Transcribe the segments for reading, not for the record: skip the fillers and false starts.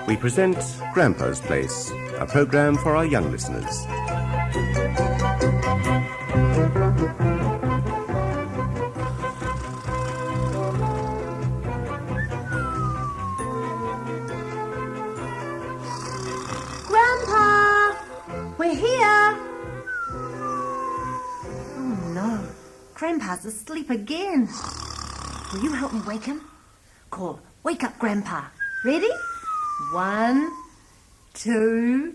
We present Grampa's Place, a programme for our young listeners. Grandpa! We're here! Oh no, Grandpa's asleep again. Will you help me wake him? Call, wake up Grandpa. Ready? 1, 2,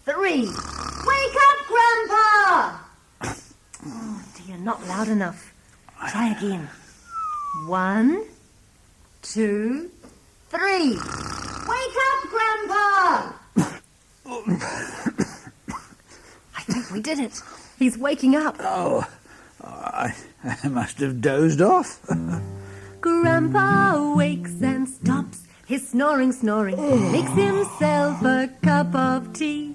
3. Wake up, Grandpa! Oh dear, not loud enough. Try again. 1, 2, 3. Wake up, Grandpa! I think we did it. He's waking up. Oh, I must have dozed off. Grandpa wakes and stops his snoring, makes himself a cup of tea.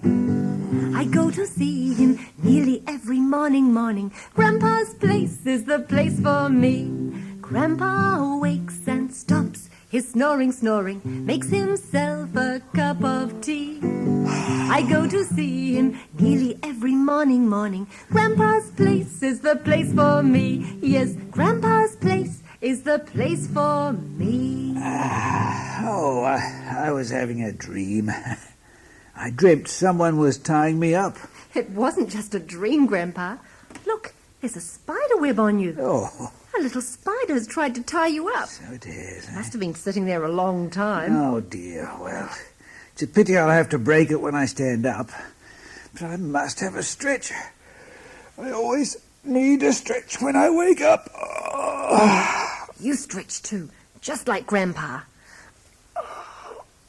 I go to see him nearly every morning. Grandpa's place is the place for me. Grandpa wakes and stops his snoring, makes himself a cup of tea. I go to see him nearly every morning. Grandpa's place is the place for me. Yes, Grandpa's place is the place for me. I was having a dream. I dreamt someone was tying me up. It wasn't just a dream, Grandpa. Look, there's a spider web on you. Oh, A little spider has tried to tie you up. so it is. Must have been sitting there a long time. Oh, dear. Well, it's a pity I'll have to break it when I stand up. But I must have a stretch. I always need a stretch when I wake up. You stretch too, just like Grandpa.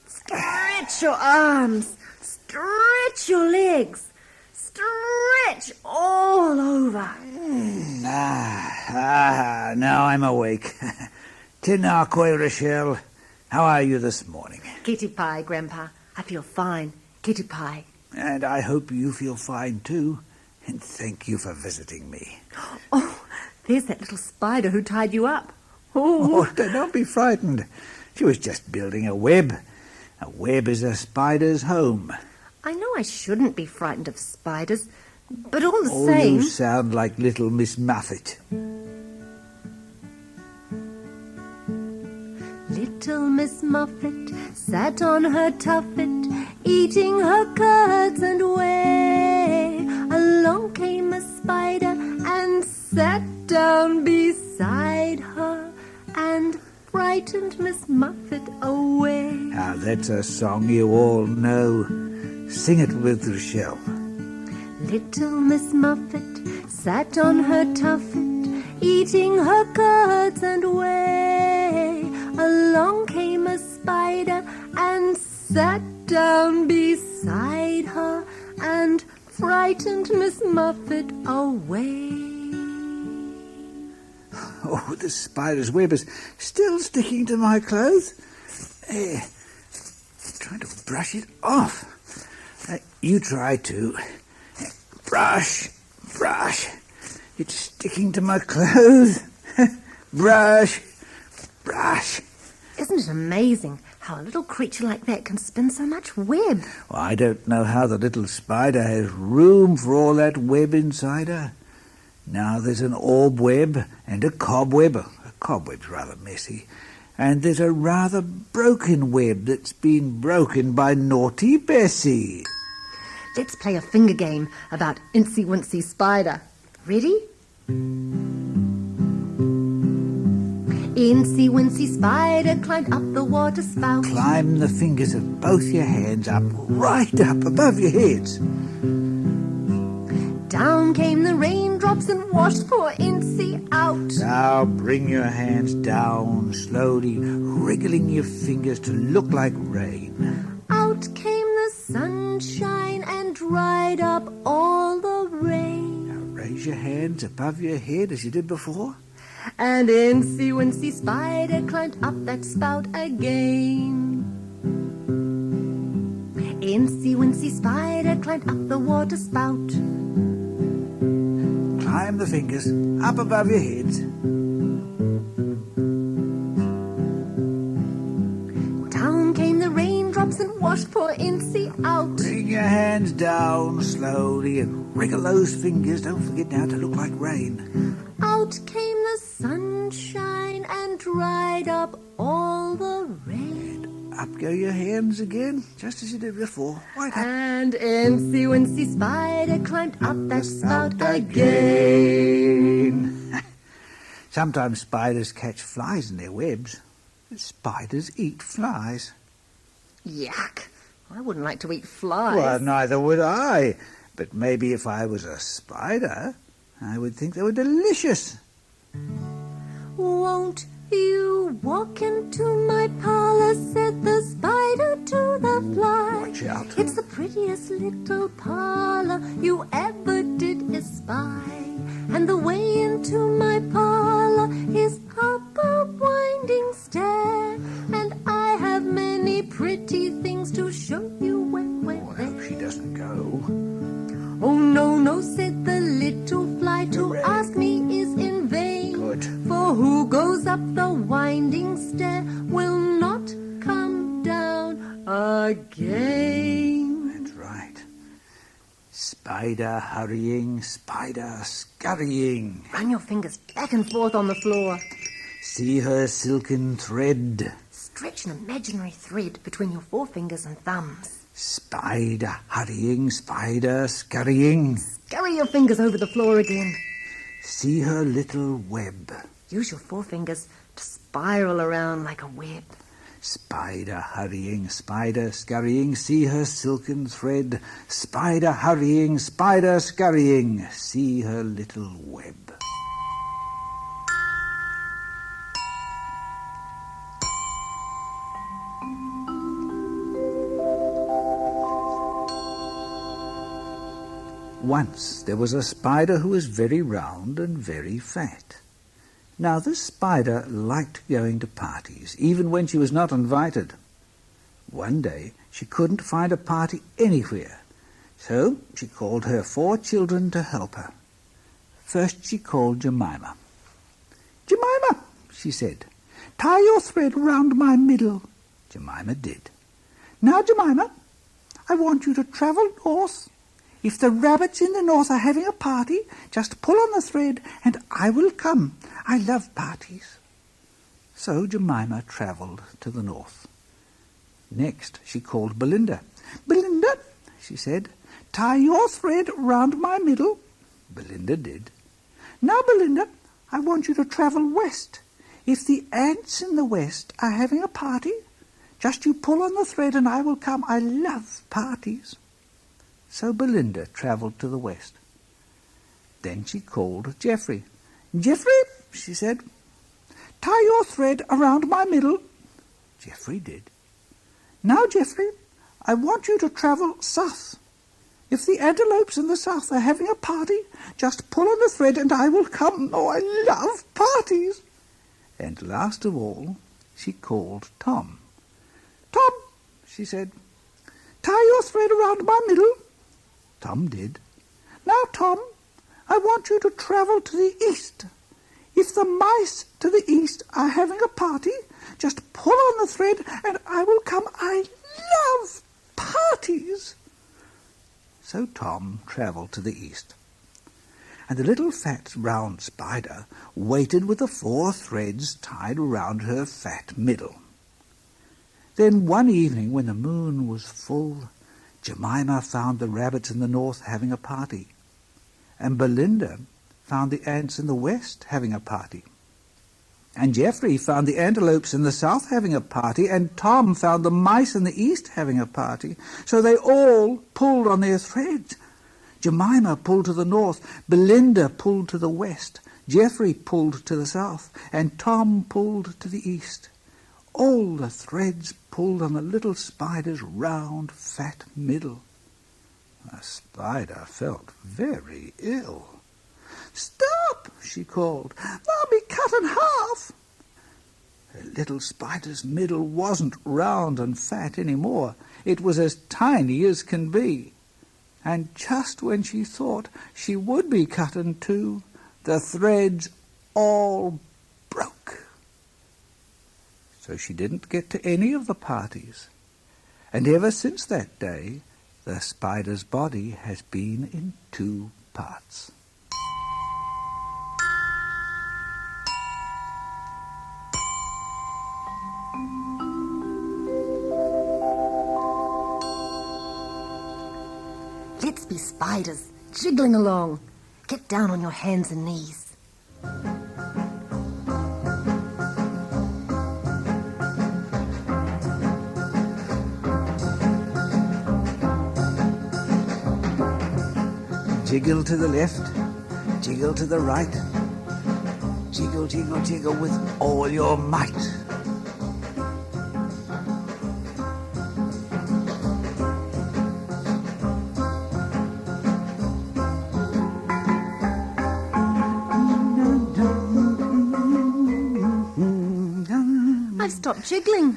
Stretch your arms. Stretch your legs. Stretch all over. Now I'm awake. Tinakoi, Rochelle. How are you this morning? Kitty pie, Grandpa. I feel fine. Kitty pie. And I hope you feel fine too. And thank you for visiting me. Oh, there's that little spider who tied you up. Oh, Don't be frightened. She was just building a web. A web is a spider's home. I know I shouldn't be frightened of spiders, but all the Oh, same... you sound like little Miss Muffet. Little Miss Muffet sat on her tuffet, eating her curds and whey. Along came a spider and sat down beside her and frightened Miss Muffet away. Now, that's a song you all know. Sing it with Rochelle. Little Miss Muffet sat on her tuffet, eating her curds and whey. Along came a spider and sat down beside her and frightened Miss Muffet away. Oh, the spider's web is still sticking to my clothes. Trying to brush it off. You try to. Brush. It's sticking to my clothes. Brush. Isn't it amazing how a little creature like that can spin so much web? Well, I don't know how the little spider has room for all that web inside her. Now there's an orb web and a cobweb. A cobweb's rather messy. And there's a rather broken web that's been broken by naughty Bessie. Let's play a finger game about Incy Wincy Spider. Ready? Incy Wincy Spider climbed up the water spout. Climb the fingers of both your hands up, right up above your heads. Down came the raindrops and washed poor Incy out. Now bring your hands down slowly, wriggling your fingers to look like rain. Out came the sunshine and dried up all the rain. Now raise your hands above your head as you did before. And Incy Wincy Spider climbed up that spout again. Incy Wincy Spider climbed up the water spout. climb the fingers, up above your heads. Down came the raindrops and washed poor Incy out. Bring your hands down slowly and wriggle those fingers. Don't forget now to look like rain. Out came the sunshine and dried up all the rain. Up go your hands again, just as you did before. Right up. And Incy Wincy Spider climbed up that spout again. Again. Sometimes spiders catch flies in their webs. Spiders eat flies. Yuck! I wouldn't like to eat flies. Well, neither would I. But maybe if I was a spider, I would think they were delicious. Won't you walk into my parlour, said the spider to the fly. Watch out. It's the prettiest little parlour you ever did espy. And the way into my parlour is up a winding stair. And I have many pretty things to show you when we're Oh, I there. hope she doesn't go. Oh, no, no, said the little fly, to Hooray. ask me is in vain. Good. For who goes up the winding stair will not come down again. That's right. Spider hurrying, spider scurrying. Run your fingers back and forth on the floor. See her silken thread. Stretch an imaginary thread between your forefingers and thumbs. Spider hurrying, spider scurrying. Scurry your fingers over the floor again. See her little web. Use your forefingers to spiral around like a web. Spider hurrying, spider scurrying. See her silken thread. Spider hurrying, spider scurrying. See her little web. Once there was a spider who was very round and very fat. Now this spider liked going to parties, even when she was not invited. One day she couldn't find a party anywhere, so she called her 4 children to help her. First she called Jemima. "Jemima," she said, "tie your thread round my middle." Jemima did. "Now, Jemima, I want you to travel north. If the rabbits in the north are having a party, just pull on the thread and I will come. I love parties." So Jemima travelled to the north. Next she called Belinda. "Belinda," she said, "tie your thread round my middle." Belinda did. "Now, Belinda, I want you to travel west. If the ants in the west are having a party, just you pull on the thread and I will come. I love parties." So Belinda travelled to the west. Then she called Geoffrey. "Geoffrey," she said, "tie your thread around my middle." Geoffrey did. "Now, Geoffrey, I want you to travel south. If the antelopes in the south are having a party, just pull on the thread and I will come. Oh, I love parties." And last of all, she called Tom. "Tom," she said, "tie your thread around my middle." Tom did. "Now, Tom, I want you to travel to the east. If the mice to the east are having a party, just pull on the thread and I will come. I love parties." So Tom travelled to the east. And the little fat round spider waited with the 4 threads tied round her fat middle. Then one evening when the moon was full, Jemima found the rabbits in the north having a party, and Belinda found the ants in the west having a party, and Geoffrey found the antelopes in the south having a party, and Tom found the mice in the east having a party. So they all pulled on their threads. Jemima pulled to the north, Belinda pulled to the west, Geoffrey pulled to the south, and Tom pulled to the east. All the threads pulled on the little spider's round, fat middle. The spider felt very ill. "Stop!" she called. "I'll be cut in half." The little spider's middle wasn't round and fat any more. It was as tiny as can be. And just when she thought she would be cut in two, The threads all broke. So she didn't get to any of the parties. And ever since that day, the spider's body has been in 2 parts. Let's be spiders, jiggling along. Get down on your hands and knees. Jiggle to the left, jiggle to the right. Jiggle, jiggle, jiggle with all your might. I've stopped jiggling.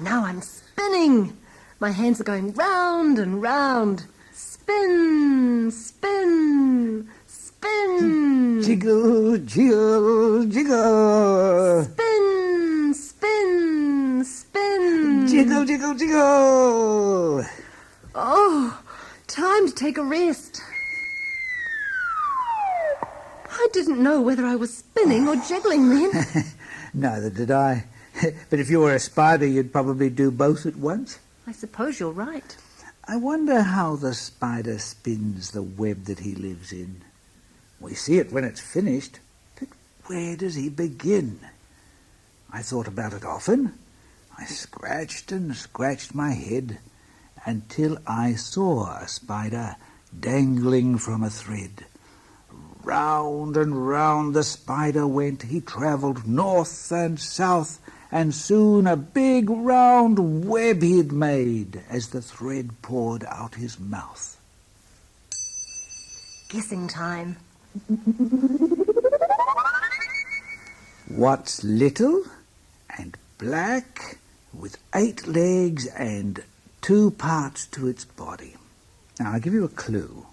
Now I'm spinning. My hands are going round and round. Spin, spin, spin. Jiggle, jiggle, jiggle. Spin, spin, spin. Jiggle, jiggle, jiggle. Oh, time to take a rest. I didn't know whether I was spinning or jiggling then. Neither did I. But if you were a spider, you'd probably do both at once. I suppose you're right. I wonder how the spider spins the web that he lives in. We see it when it's finished, but where does he begin? I thought about it often. I scratched and scratched my head until I saw a spider dangling from a thread. Round and round the spider went. He travelled north and south, and soon a big round web he'd made as the thread poured out his mouth. Guessing time. What's little and black with 8 legs and 2 parts to its body? Now, I'll give you a clue.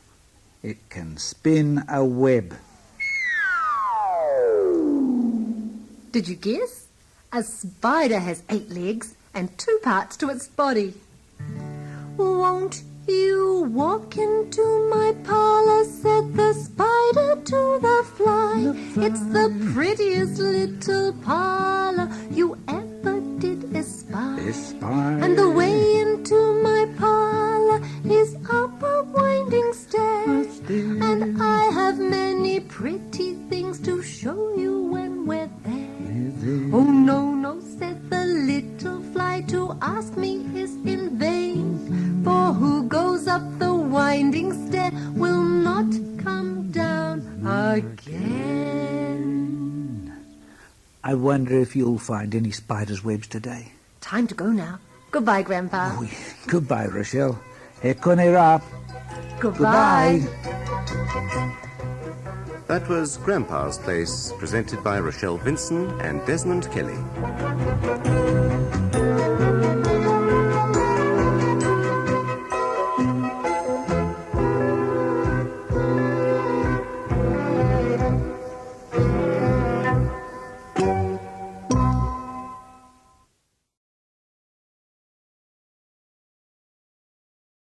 It can spin a web. Did you guess? A spider has 8 legs and 2 parts to its body. Won't you walk into my parlour, said the spider to the fly. It's the prettiest little parlour you ever did espy. And the way into my parlour is up a winding stair. And I have many pretty things to show you when we're there. Oh, no, no, said the little fly, to ask me is in vain. For who goes up the winding stair will not come down again. I wonder if you'll find any spiders' webs today. Time to go now. Goodbye, Grandpa. Oh, goodbye, Rochelle. Ekonera. Goodbye. That was Grandpa's Place, presented by Rochelle Vinson and Desmond Kelly.